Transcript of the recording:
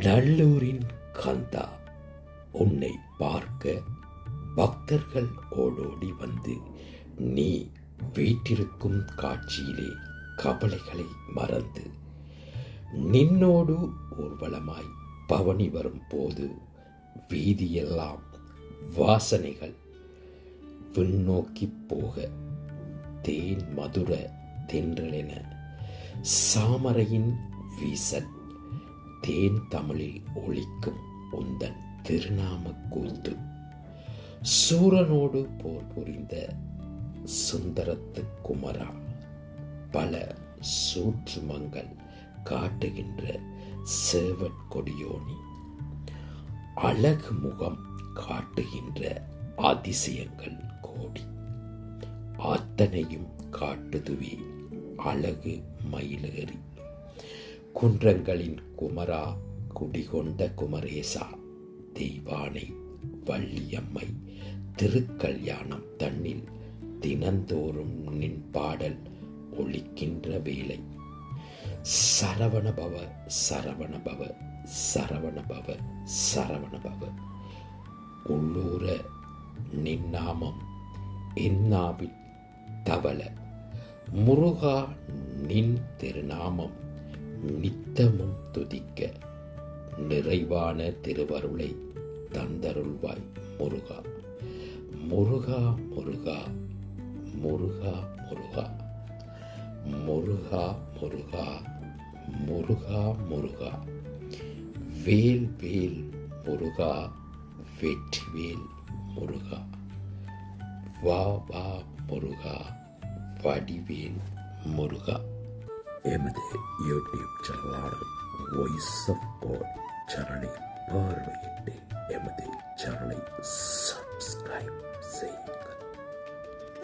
நல்லூரின் கந்தா, உன்னை பார்க்க பக்தர்கள் ஓடோடி வந்து நீ வீற்றிருக்கும் காட்சியிலே கவலைகளை மறந்து நின்னோடு ஊர்வலமாய் பவனி வரும் போது வீதியெல்லாம் வாசனைகள் விண்ணோக்கி போக தேன் மதுர தென்றலென சாமரையின் வீசல் தேன் தமிழில் ஒலிக்கும் உந்தன் திருநாம கூத்து சூரனோடு போர் புரிந்த சுந்தரத்து குமரா, பல சூற்றுமங்கள் காட்டுகின்ற சேவற்கொடியோனி, அழகு முகம் காட்டுகின்ற அதிசயங்கள் கோடி, அத்தனையும் காட்டுதுவே அழகு மயிலேறி குன்றங்களின் குமரா, குடிகொண்ட குமரேசா, தெய்வானை வள்ளியம்மை திருக்கல்யாணம் தன்னில் தினந்தோறும் நின் பாடல் ஒலிக்கின்ற வேளை சரவணபவ சரவணபவ சரவணபவ சரவணபவ உள்ளூர நின்னாமம் என்னாவில் தவள முருகா, நின் திருநாமம் நித்தமும் துதிக்க நிறைவான திருவருளை தந்தருள்வாய் முருகா. முருகா முருகா முருகா முருகா முருகா முருகா முருகா முருகா, வேல் வேல் முருகா, வெற்றிவேல் முருகா, வா வா முருகா, வடிவேல் முருகா. எமது யூடியூப் சேனலான வாய்ஸ் ஆஃப் காட் சேனலை பார்வையிட்டு எமது சேனலை சப்ஸ்கிரைப் செய்.